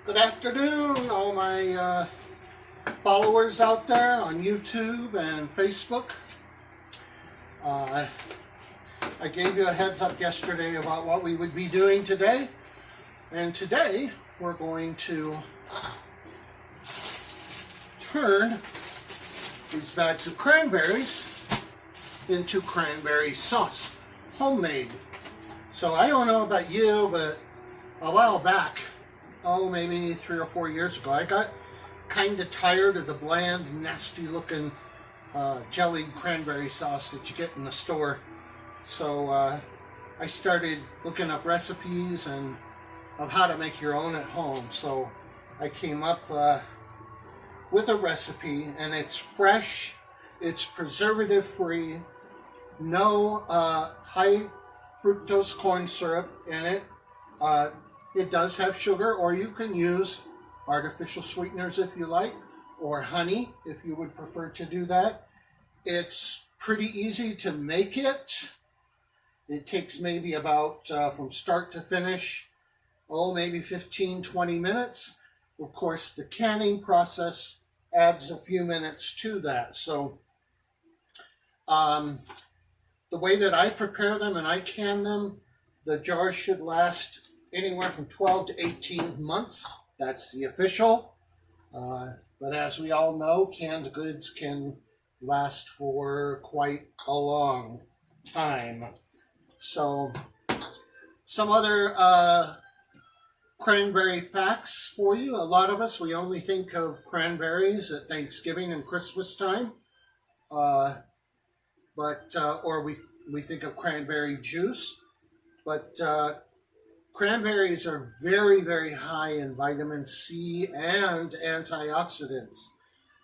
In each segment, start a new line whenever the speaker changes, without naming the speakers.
Good afternoon, all my followers out there on YouTube and Facebook. I gave you a heads up yesterday about what we would be doing today. And today we're going to turn these bags of cranberries into cranberry sauce, homemade. So I don't know about you, but a while back, maybe 3 or 4 years ago, I got kind of tired of the bland, nasty looking jellied cranberry sauce that you get in the store. So I started looking up recipes and of how to make your own at home. So I came up with a recipe, and it's fresh, it's preservative free, no high fructose corn syrup in it. It does have sugar, or you can use artificial sweeteners if you like, or honey if you would prefer to do that. It's pretty easy to make it. It takes maybe about, from start to finish, maybe 15-20 minutes. Of course, the canning process adds a few minutes to that. So the way that I prepare them and I can them, the jars should last anywhere from 12 to 18 months. That's the official. But as we all know, canned goods can last for quite a long time. So some other cranberry facts for you. A lot of us, we only think of cranberries at Thanksgiving and Christmas time. Or we think of cranberry juice. But cranberries are very, very high in vitamin C and antioxidants.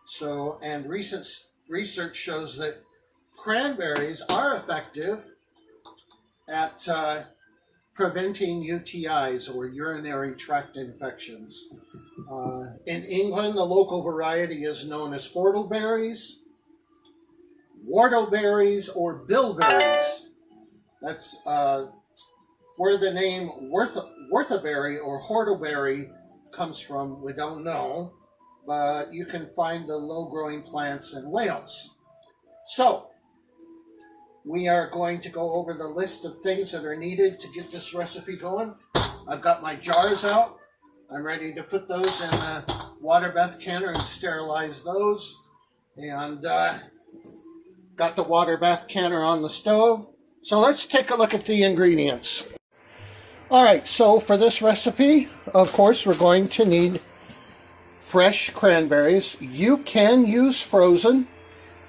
So, and recent research shows that cranberries are effective at preventing UTIs, or urinary tract infections. In England, the local variety is known as whortleberries, or bilberries. That's where the name whortleberry or whortleberry comes from, we don't know, but you can find the low-growing plants in Wales. So, we are going to go over the list of things that are needed to get this recipe going. I've got my jars out. I'm ready to put those in a water bath canner and sterilize those. And got the water bath canner on the stove. So let's take a look at the ingredients. All right, so for this recipe, of course, we're going to need fresh cranberries. You can use frozen.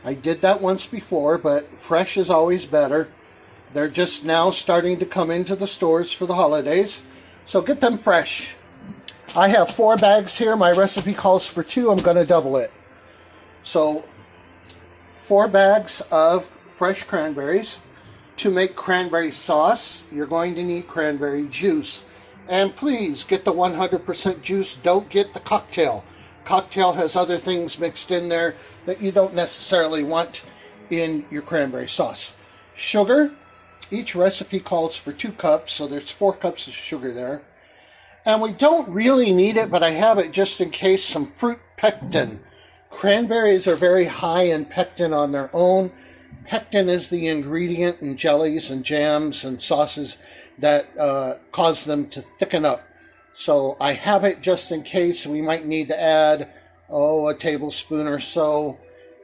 I did that once before, but fresh is always better. They're just now starting to come into the stores for the holidays, so get them fresh. I have 4 bags here. My recipe calls for 2. I'm going to double it. So 4 bags of fresh cranberries. To make cranberry sauce, you're going to need cranberry juice. And please get the 100% juice. Don't get the cocktail. Cocktail has other things mixed in there that you don't necessarily want in your cranberry sauce. Sugar. Each recipe calls for 2 cups, so there's 4 cups of sugar there. And we don't really need it, but I have it just in case, some fruit pectin. Cranberries are very high in pectin on their own. Pectin is the ingredient in jellies and jams and sauces that cause them to thicken up. So I have it just in case. We might need to add, a tablespoon or so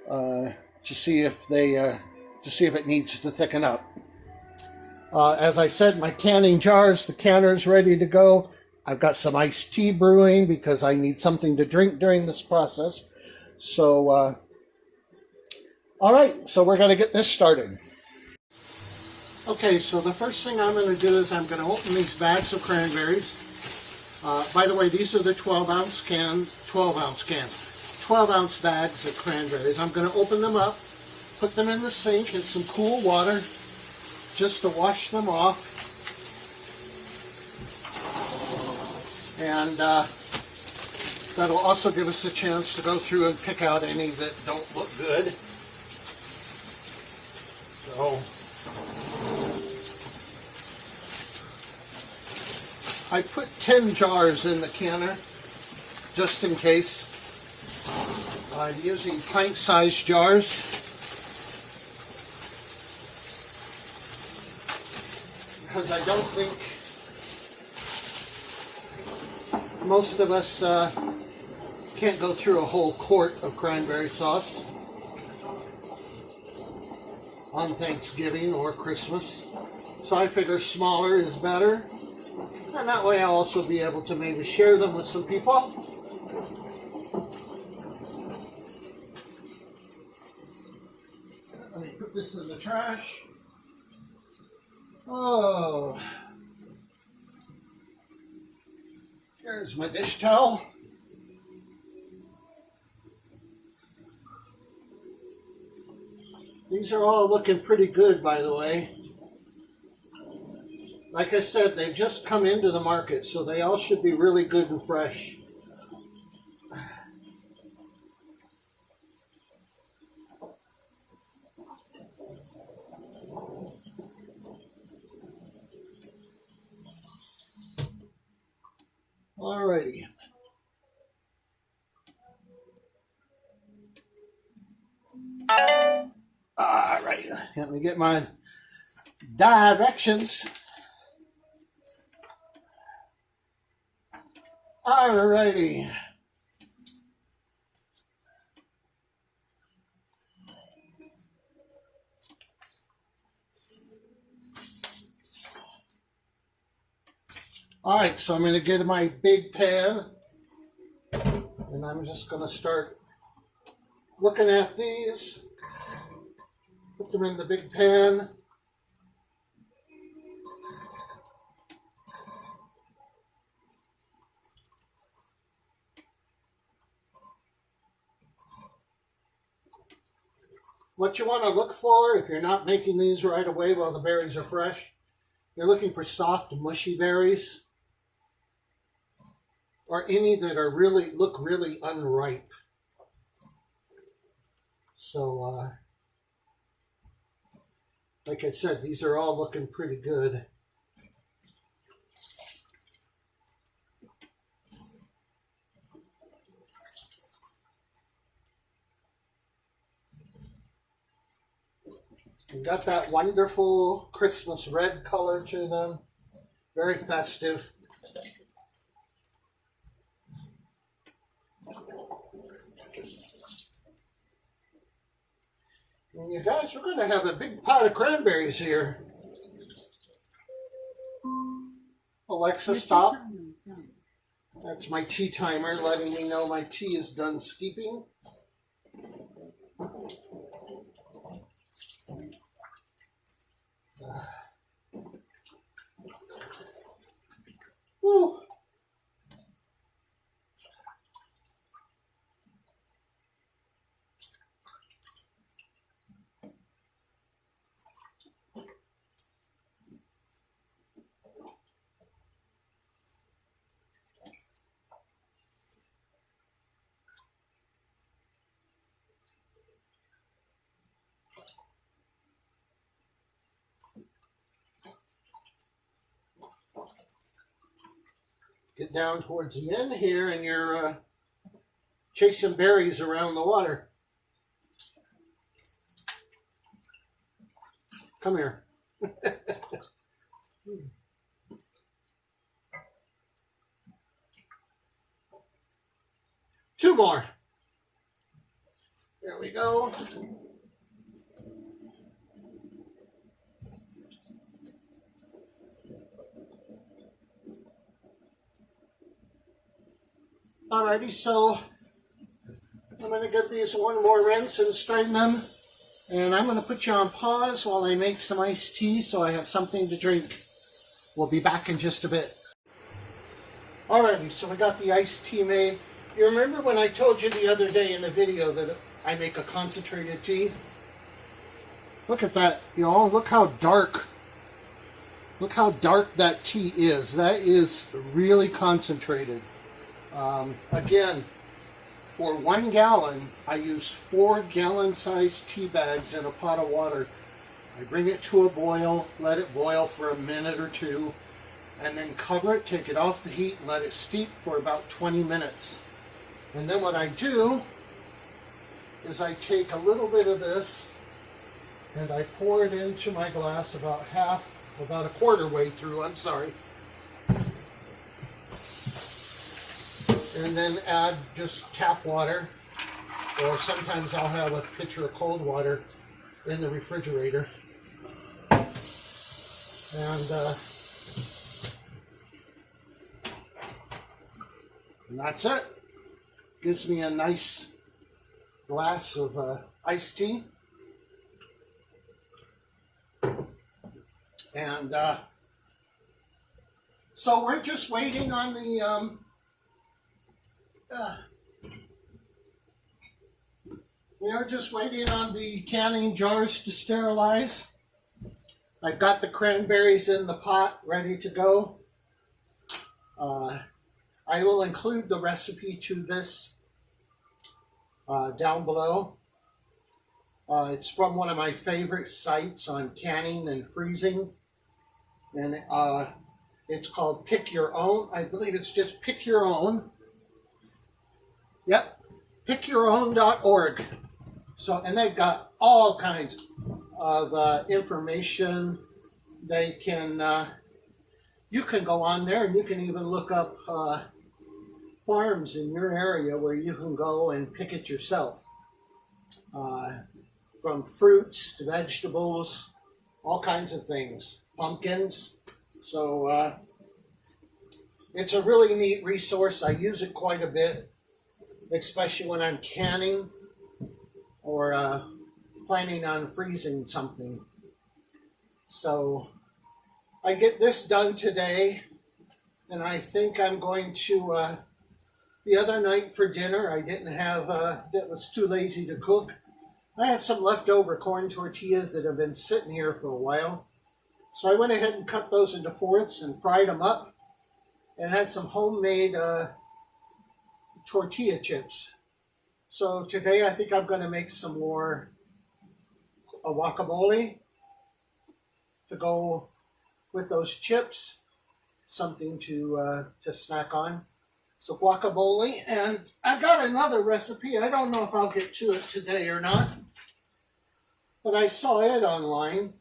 to see if it needs to thicken up. As I said, my canning jars, the canner is ready to go. I've got some iced tea brewing because I need something to drink during this process. So, all right, so we're going to get this started. Okay, so the first thing I'm going to do is I'm going to open these bags of cranberries. By the way, these are the 12-ounce bags of cranberries. I'm going to open them up, put them in the sink in some cool water just to wash them off. And that'll also give us a chance to go through and pick out any that don't look good. So I put 10 jars in the canner just in case. I'm using pint-sized jars. Because I don't think most of us can't go through a whole quart of cranberry sauce on Thanksgiving or Christmas. So I figure smaller is better. And that way I'll also be able to maybe share them with some people. Let me put this in the trash. Oh. Here's my dish towel. These are all looking pretty good, by the way. Like I said, they've just come into the market, so they all should be really good and fresh. Alrighty. Alright, let me get my directions. Alrighty. Alright, so I'm going to get my big pan, and I'm just going to start looking at these. Put them in the big pan. What you want to look for, if you're not making these right away while the berries are fresh, you're looking for soft, mushy berries, or any that are look really unripe. So, like I said, these are all looking pretty good. And got that wonderful Christmas red color to them. Very festive. And you guys, we're going to have a big pot of cranberries here. Alexa, stop. That's my tea timer letting me know my tea is done steeping. Woo. Get down towards the end here, and you're chasing berries around the water. Come here. 2 more. There we go. Alrighty, so I'm going to give these one more rinse and strain them. And I'm going to put you on pause while I make some iced tea so I have something to drink. We'll be back in just a bit. Alrighty, so I got the iced tea made. You remember when I told you the other day in the video that I make a concentrated tea? Look at that, y'all. Look how dark. Look how dark that tea is. That is really concentrated. Again, for 1 gallon, I use 4 gallon-sized tea bags in a pot of water. I bring it to a boil, let it boil for a minute or 2, and then cover it, take it off the heat, and let it steep for about 20 minutes. And then what I do is I take a little bit of this and I pour it into my glass about a quarter way through, I'm sorry. And then add just tap water, or sometimes I'll have a pitcher of cold water in the refrigerator. And that's it. Gives me a nice glass of iced tea. And so we're just waiting on the canning jars to sterilize. I've got the cranberries in the pot ready to go. I will include the recipe to this down below. It's from one of my favorite sites on canning and freezing. And it's called Pick Your Own. I believe it's just Pick Your Own. Yep, pickyourown.org. So, and they've got all kinds of information. They can, you can go on there and you can even look up farms in your area where you can go and pick it yourself. From fruits to vegetables, all kinds of things, pumpkins. So it's a really neat resource. I use it quite a bit, especially when I'm canning or planning on freezing something. So I get this done today, and I think I'm going to, the other night for dinner, I didn't have, that was too lazy to cook. I had some leftover corn tortillas that have been sitting here for a while. So I went ahead and cut those into fourths and fried them up, and had some homemade tortilla chips. So today I think I'm going to make some more guacamole to go with those chips, something to snack on. So guacamole, and I got another recipe. I don't know if I'll get to it today or not, but I saw it online.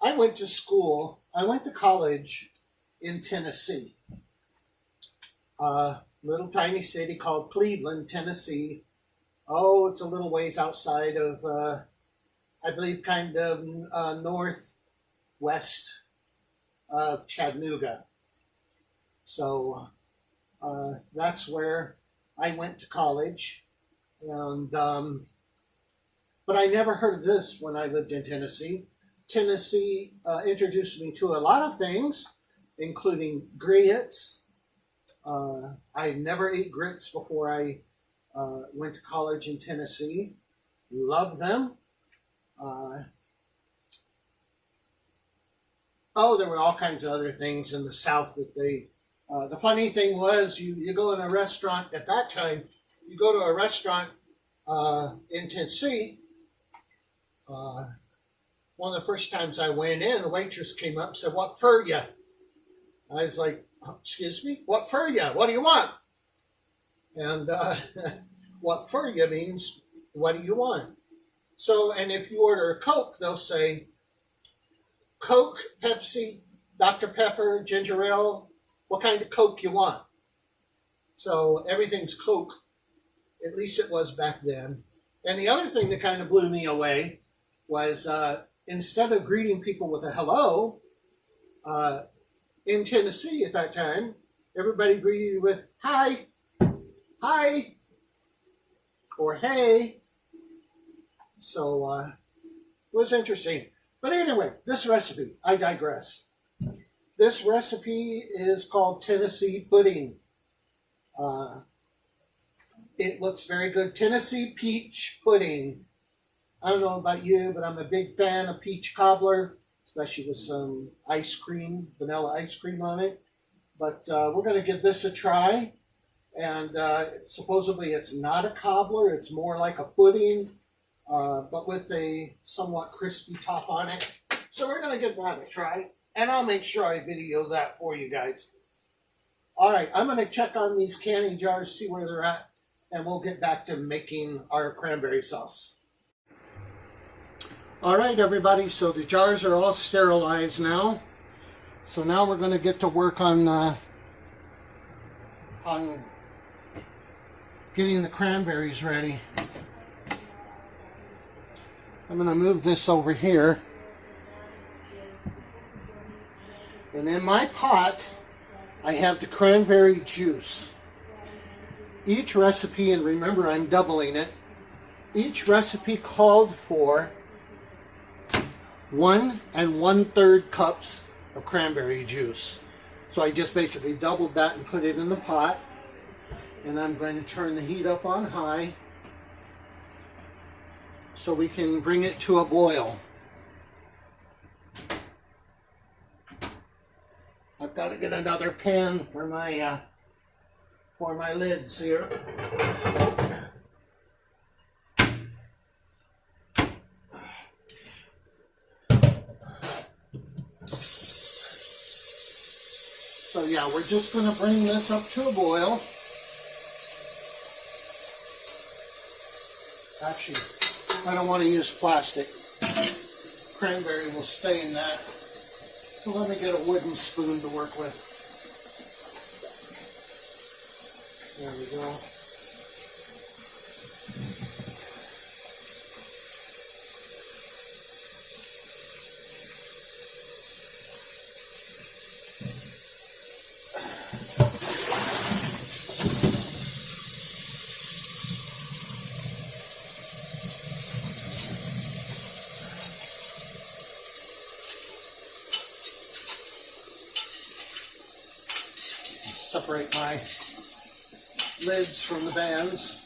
I went to college in Tennessee, a little tiny city called Cleveland, Tennessee. Oh, it's a little ways outside of, I believe, kind of northwest of Chattanooga. So that's where I went to college. And but I never heard of this when I lived in Tennessee. Tennessee introduced me to a lot of things, including grits. I never ate grits before I went to college in Tennessee. Love them. There were all kinds of other things in the South that they... the funny thing was, you go in a restaurant at that time, you go to a restaurant in Tennessee. One of the first times I went in, a waitress came up and said, "What for ya?" I was like, "Excuse me? What for ya? What do you want?" And what for ya means, what do you want? So, and if you order a Coke, they'll say, Coke, Pepsi, Dr. Pepper, ginger ale, what kind of Coke you want? So everything's Coke, at least it was back then. And the other thing that kind of blew me away was instead of greeting people with a hello, in Tennessee at that time, everybody greeted you with hi, hi, or hey. So it was interesting. But anyway, this recipe, I digress. This recipe is called Tennessee pudding. It looks very good. Tennessee peach pudding. I don't know about you, but I'm a big fan of peach cobbler, especially with some ice cream, vanilla ice cream on it. But we're going to give this a try. And supposedly it's not a cobbler. It's more like a pudding, but with a somewhat crispy top on it. So we're going to give that a try. And I'll make sure I video that for you guys. All right, I'm going to check on these canning jars, see where they're at, and we'll get back to making our cranberry sauce. All right, everybody, so the jars are all sterilized now. So now we're going to get to work on getting the cranberries ready. I'm going to move this over here. And in my pot, I have the cranberry juice. Each recipe, and remember I'm doubling it, each recipe called for 1 1/3 cups of cranberry juice. So I just basically doubled that and put it in the pot. And I'm going to turn the heat up on high so we can bring it to a boil. I've got to get another pan for my lids here. So yeah, we're just going to bring this up to a boil. Actually, I don't want to use plastic. Cranberry will stay in that. So let me get a wooden spoon to work with. There we go. Separate my lids from the bands.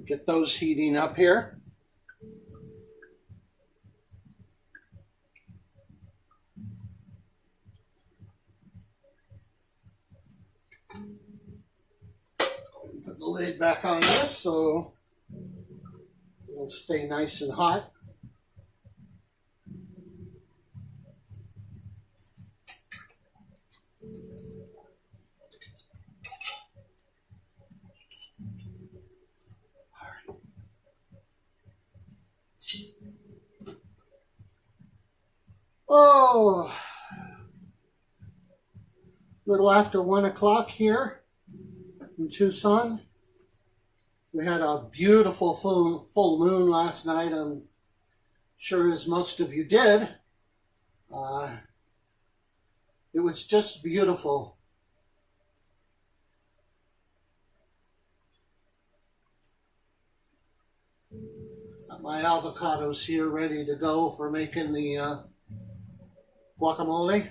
Get those heating up here. Put the lid back on this so it'll stay nice and hot. Oh, a little after 1 o'clock here in Tucson. We had a beautiful full moon last night. I'm sure as most of you did. It was just beautiful. Got my avocados here ready to go for making the guacamole.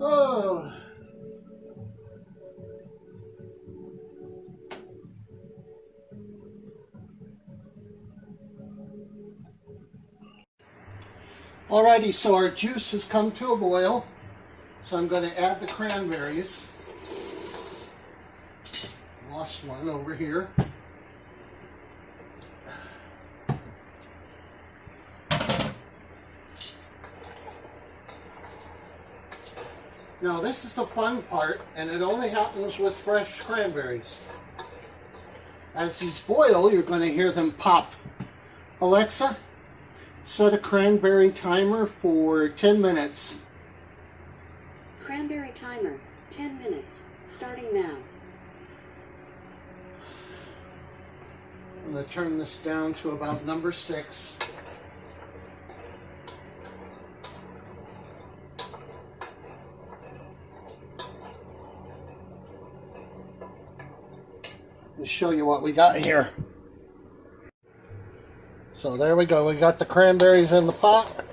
Oh. Alrighty, so our juice has come to a boil. So I'm going to add the cranberries. Lost one over here. Now this is the fun part, and it only happens with fresh cranberries. As these boil, you're going to hear them pop. Alexa, set a cranberry timer for 10 minutes.
Cranberry timer, 10 minutes, starting now.
I'm going to turn this down to about number 6. To show you what we got here. So there we go. We got the cranberries in the pot.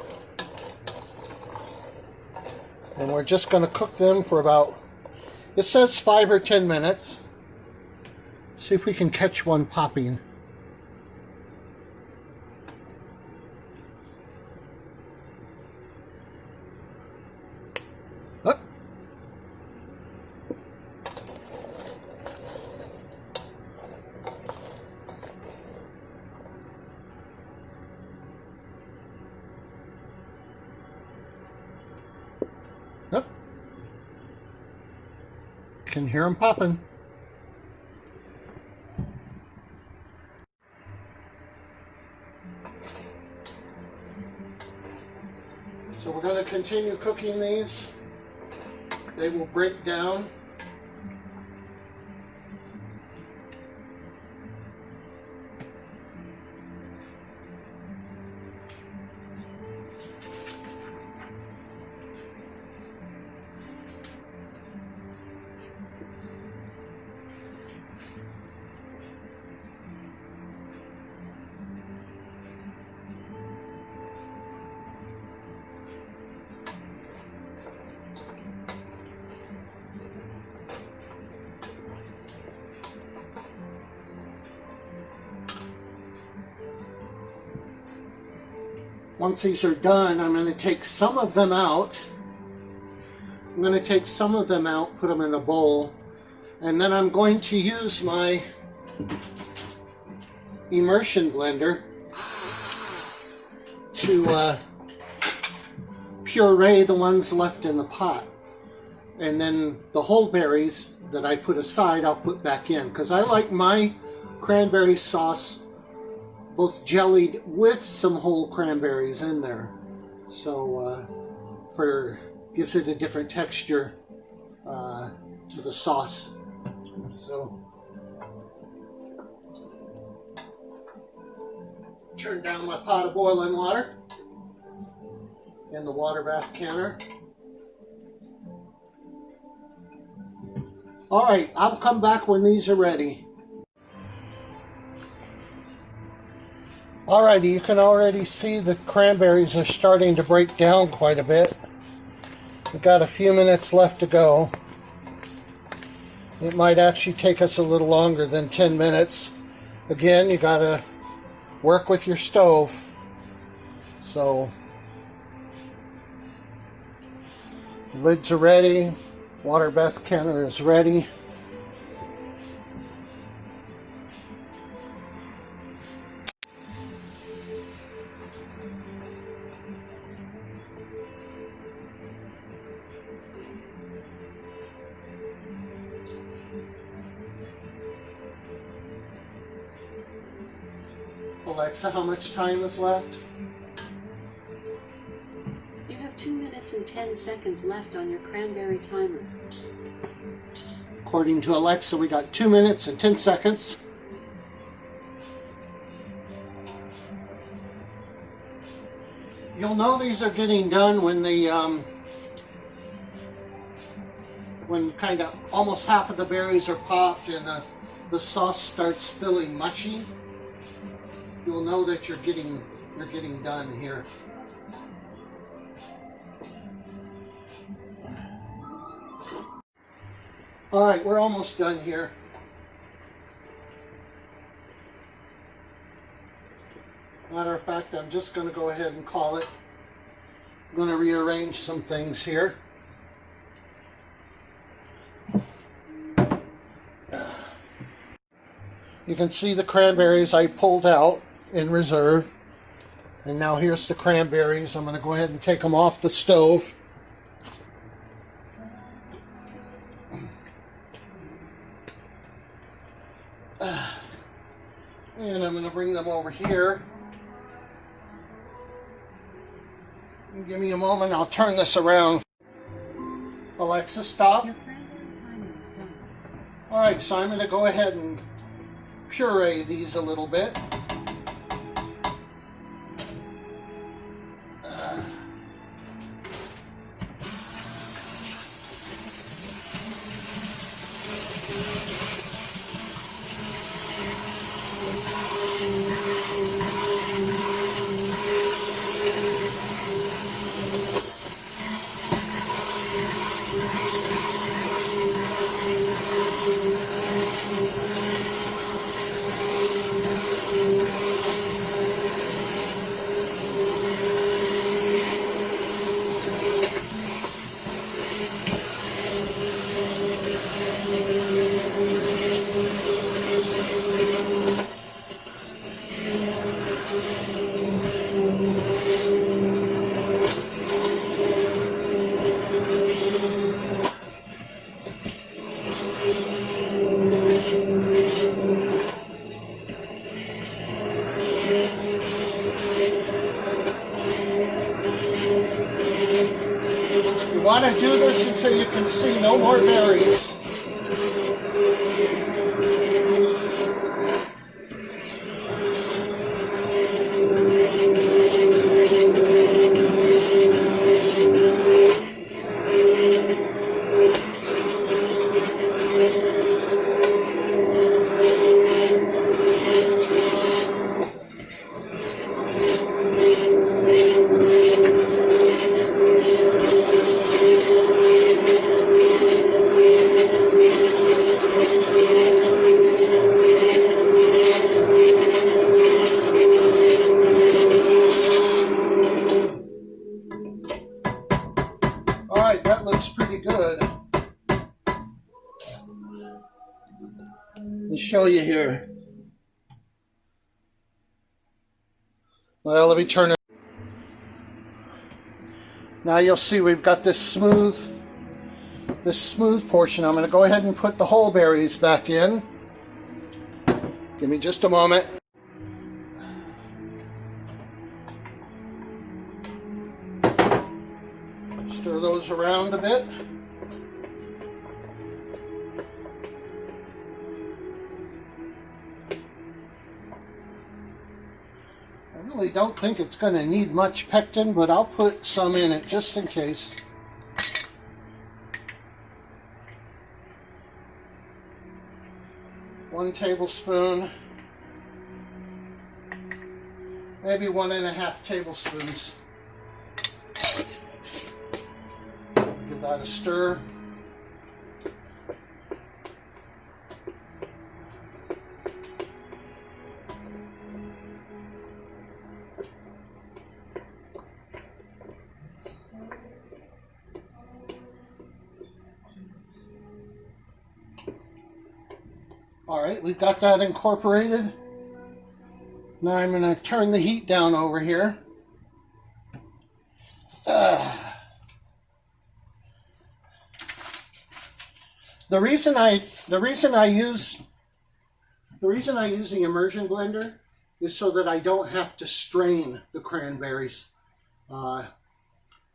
And we're just going to cook them for about It says 5 or 10 minutes. See if we can catch one popping. Oh. Oh. Can hear them popping. So we're going to continue cooking these. They will break down. Once these are done, I'm going to take some of them out. I'm going to take some of them out, put them in a bowl, and then I'm going to use my Immersion blender to puree the ones left in the pot. And then the whole berries that I put aside, I'll put back in, because I like my cranberry sauce both jellied with some whole cranberries in there, so gives it a different texture to the sauce. So turn down my pot of boiling water in the water bath canner. All right, I'll come back when these are ready. Alrighty, you can already see the cranberries are starting to break down quite a bit. We've got a few minutes left to go. It might actually take us a little longer than 10 minutes. Again, you gotta work with your stove. So, lids are ready, water bath canner is ready. Alexa, how much time is left?
You have 2 minutes and 10 seconds left on your cranberry timer.
According to Alexa, we got 2 minutes and 10 seconds. You'll know these are getting done when when kind of almost half of the berries are popped and the sauce starts feeling mushy. You'll know that you're getting done here. All right, we're almost done here. Matter of fact, I'm just going to go ahead and call it. I'm going to rearrange some things here. You can see the cranberries I pulled out in reserve. And now here's the cranberries. I'm going to go ahead and take them off the stove. And I'm going to bring them over here. Give me a moment, I'll turn this around. Alexa, stop. Alright, so I'm going to go ahead and puree these a little bit. going to do this until you can see no more berries. All right, that looks pretty good. Let me show you here. Well, let me turn it. Now you'll see we've got this smooth portion. I'm going to go ahead and put the whole berries back in. Give me just a moment. Stir those around a bit. I really don't think it's going to need much pectin, but I'll put some in it just in case. One tablespoon, maybe 1.5 tablespoons. Give that a stir. All right, we've got that incorporated. Now I'm going to turn the heat down over here. The reason I use the immersion blender is so that I don't have to strain the cranberries.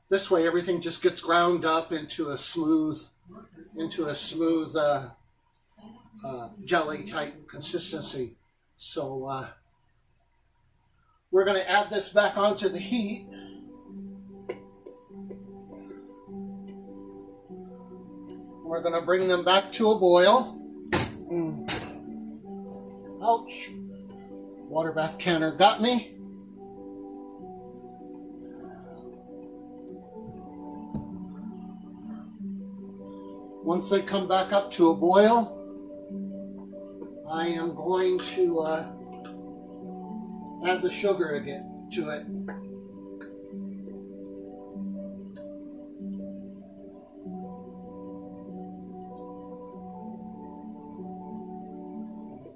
This way, everything just gets ground up into a smooth jelly type consistency. So we're going to add this back onto the heat. We're going to bring them back to a boil. Ouch. Water bath canner got me. Once they come back up to a boil, I am going to add the sugar again to it.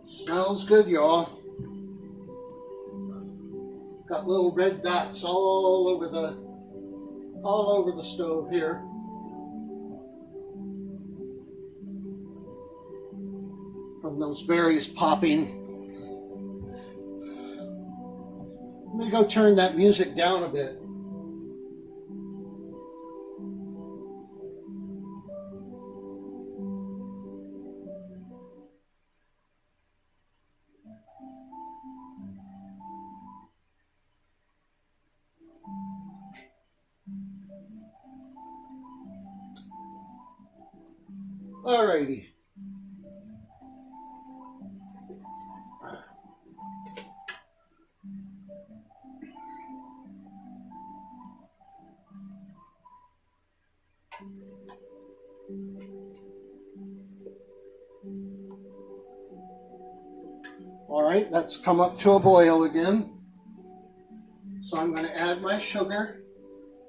Smells good, y'all. Got little red dots all over the stove here. From those berries popping. Let me go turn that music down a bit. Alrighty. Alright, that's come up to a boil again. So I'm going to add my sugar.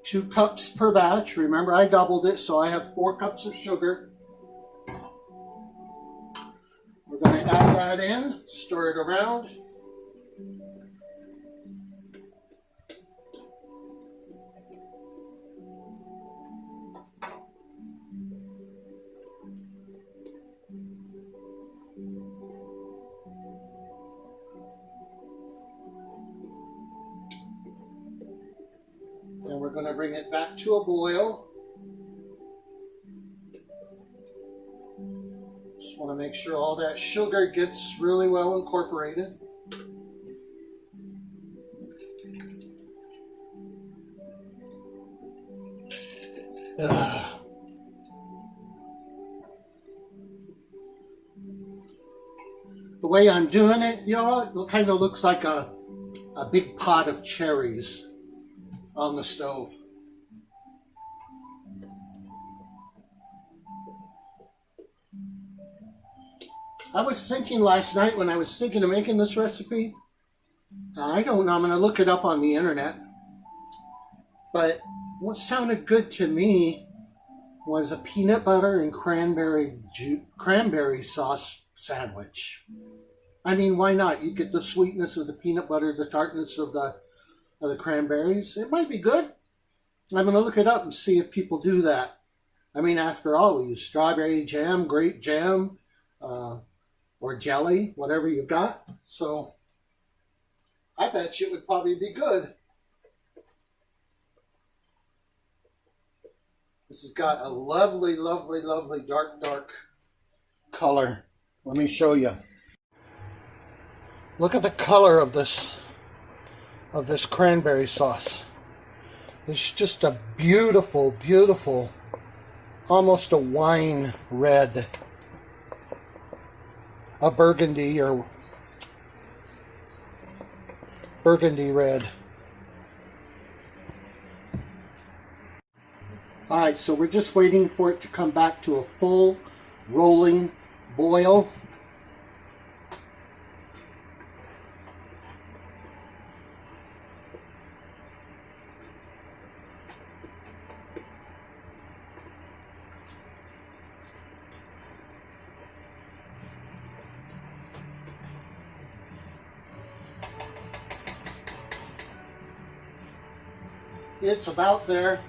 2 cups per batch. Remember, I doubled it, so I have 4 cups of sugar. We're going to add that in, stir it around. And we're going to bring it back to a boil. Just want to make sure all that sugar gets really well incorporated. The way I'm doing it, y'all, it kind of looks like a big pot of cherries on the stove. I was thinking last night when I was thinking of making this recipe, I don't know, I'm going to look it up on the internet, but what sounded good to me was a peanut butter and cranberry sauce sandwich. I mean, why not? You get the sweetness of the peanut butter, the tartness of the cranberries. It might be good. I'm going to look it up and see if people do that. I mean, after all, we use strawberry jam, grape jam, or jelly, whatever you've got. So I bet you it would probably be good. This has got a lovely, lovely, lovely dark color. Let me show you. Look at the color of this cranberry sauce. It's just a beautiful, beautiful, almost a wine red, a burgundy red. All right, so we're just waiting for it to come back to a full rolling boil. It's about there.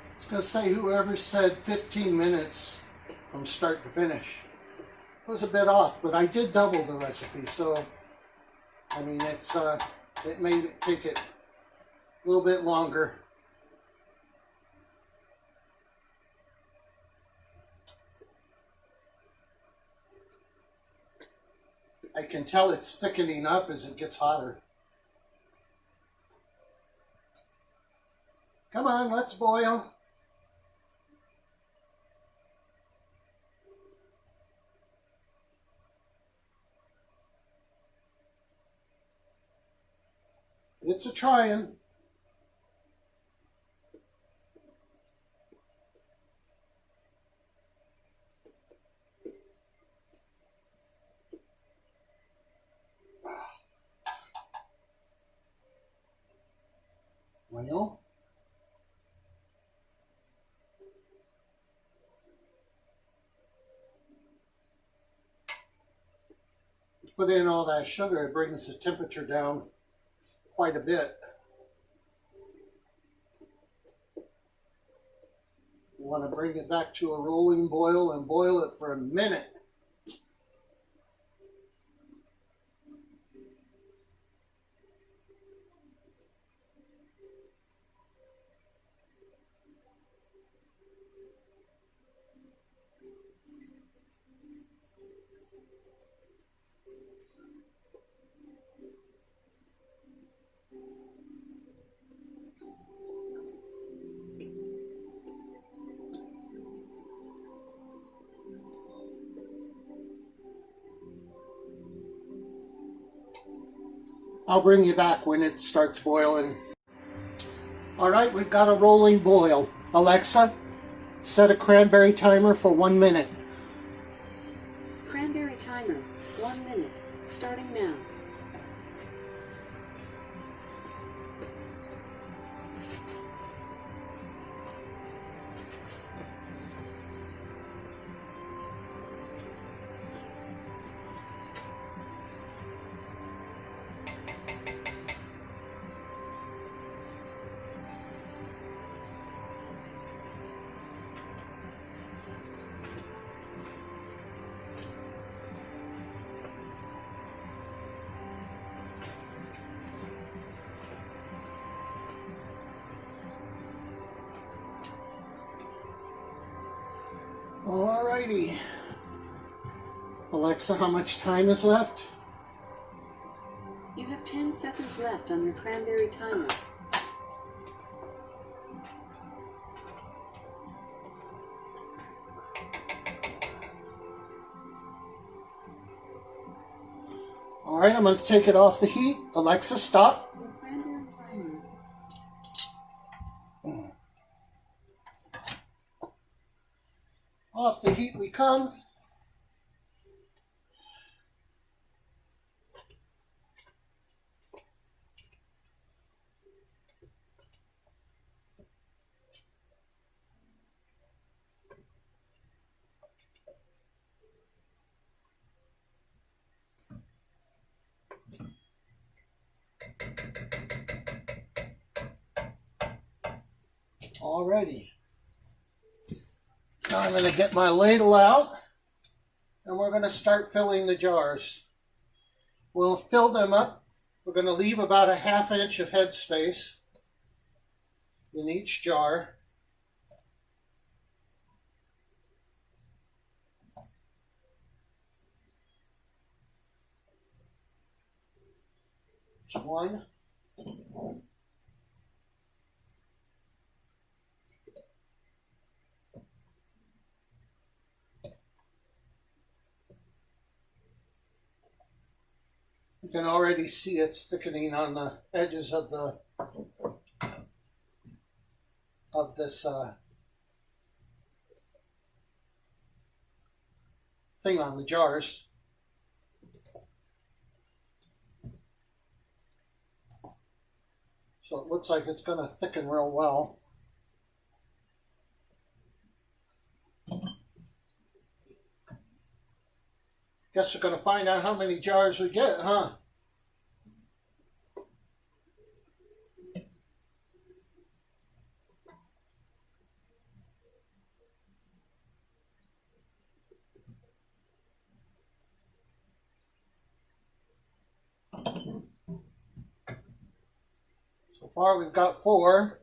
I was going to say, whoever said 15 minutes from start to finish was a bit off, but I did double the recipe, so I mean it made it take it a little bit longer. I can tell it's thickening up as it gets hotter. Come on, let's boil. It's a trying. Well, let's put in all that sugar. It brings the temperature down quite a bit. You want to bring it back to a rolling boil and boil it for a minute. I'll bring you back when it starts boiling. All right, we've got a rolling boil. Alexa, set a cranberry timer for 1 minute.
Cranberry timer, 1 minute, starting now.
Alrighty. Alexa, how much time is left?
You have 10 seconds left on your cranberry timer.
Alright, I'm going to take it off the heat. Alexa, stop.
Your cranberry timer.
Off the heat we come. Alrighty. Now I'm going to get my ladle out and we're going to start filling the jars. We'll fill them up. We're going to leave about a ½ inch of head space in each jar. There's one. You can already see it's thickening on the edges of this thing on the jars. So it looks like it's going to thicken real well. Guess we're going to find out how many jars we get, huh? So far we've got 4.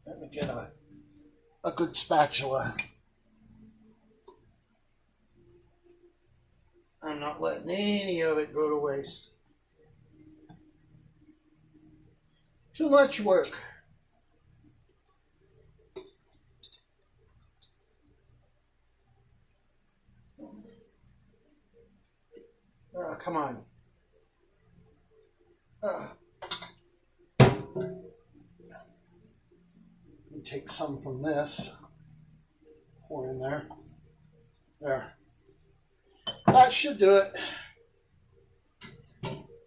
Let me get a good spatula. I'm not letting any of it go to waste. Too much work. Come on. Take some from this, pour in there. There. That should do it.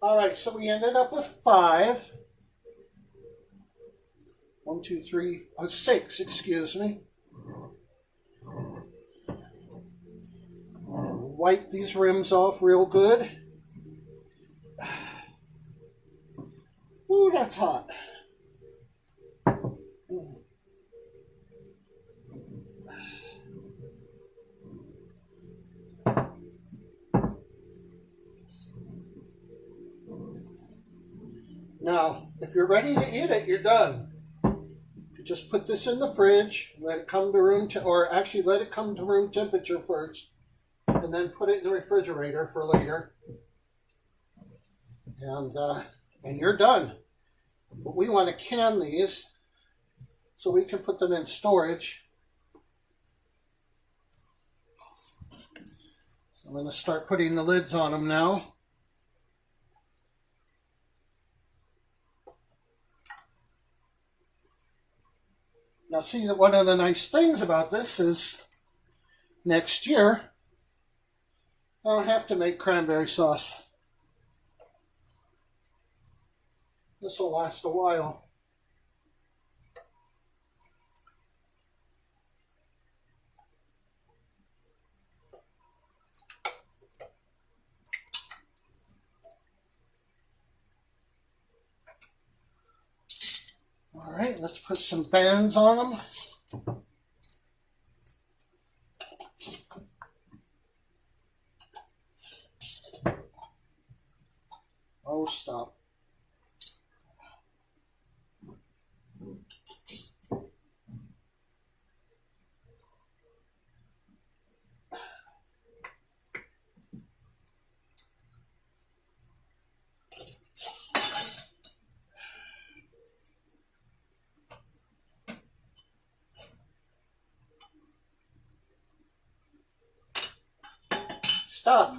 All right, so we ended up with 5. 1, 2, 3, 6, excuse me. Wipe these rims off real good. Ooh, that's hot. Now, if you're ready to eat it, you're done. You just put this in the fridge, let it come to let it come to room temperature first, and then put it in the refrigerator for later. And you're done. But we want to can these so we can put them in storage. So I'm going to start putting the lids on them now. Now see that one of the nice things about this is next year I don't have to make cranberry sauce. This will last a while. All right, let's put some bands on them. Oh, stop. Stop.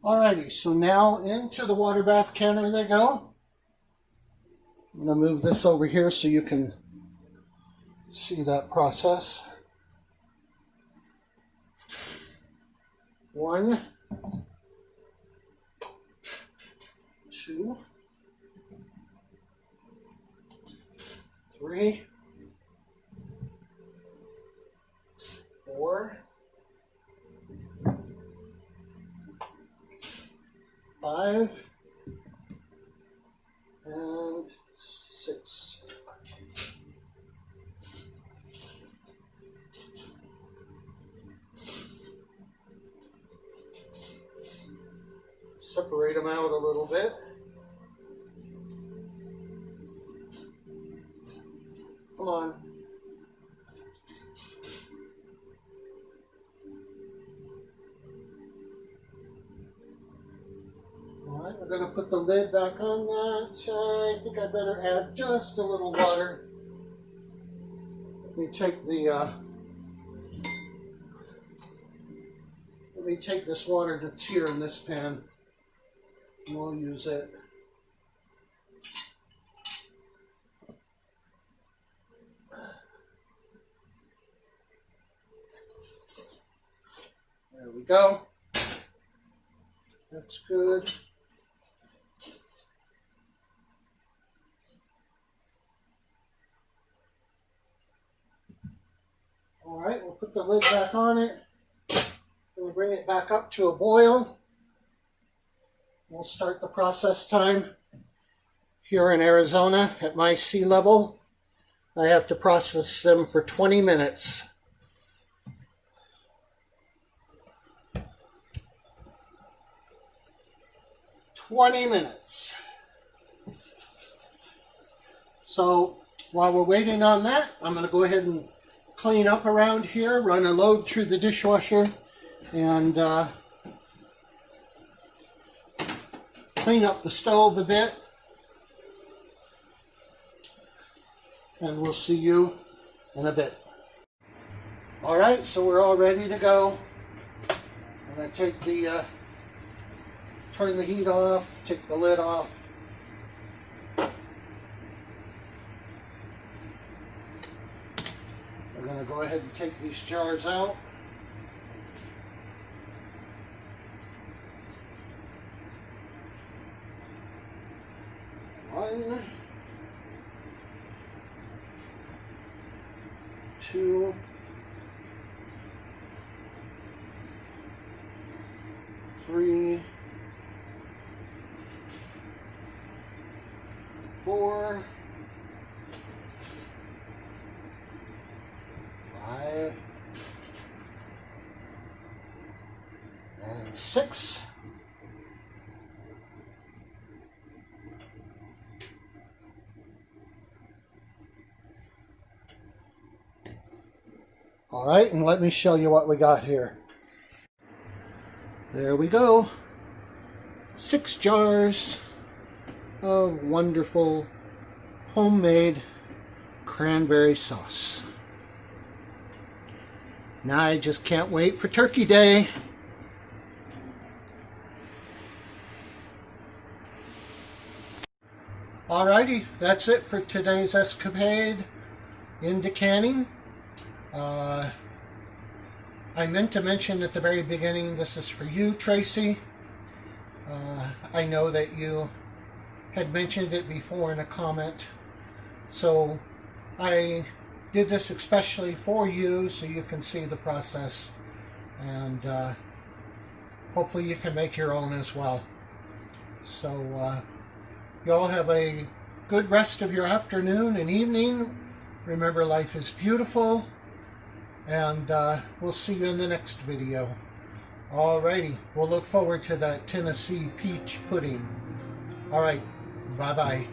Alrighty, so now into the water bath canner they go. I'm going to move this over here so you can see that process. 1, 2, 3, 4, 5, and 6. Separate them out a little bit. Come on. Alright, we're going to put the lid back on that. I think I better add just a little water. Let me take this water that's here in this pan. And we'll use it. There we go. That's good. All right, we'll put the lid back on it. We'll bring it back up to a boil. We'll start the process time. Here in Arizona, at my sea level, I have to process them for 20 minutes. So while we're waiting on that, I'm going to go ahead and clean up around here, run a load through the dishwasher, and clean up the stove a bit. And we'll see you in a bit. All right, so we're all ready to go. I'm going to take turn the heat off, take the lid off. We're going to go ahead and take these jars out. One, 2, 3, 4, 5, and 6. All right, and let me show you what we got here. There we go. 6 jars of wonderful homemade cranberry sauce. Now I just can't wait for Turkey Day. Alrighty, that's it for today's escapade in decanning. I meant to mention at the very beginning, this is for you, Tracy. I know that you had mentioned it before in a comment, so I did this especially for you so you can see the process, and hopefully you can make your own as well. So you all have a good rest of your afternoon and evening. Remember, life is beautiful, and we'll see you in the next video. Alrighty, we'll look forward to that Tennessee peach pudding. Alright, bye-bye.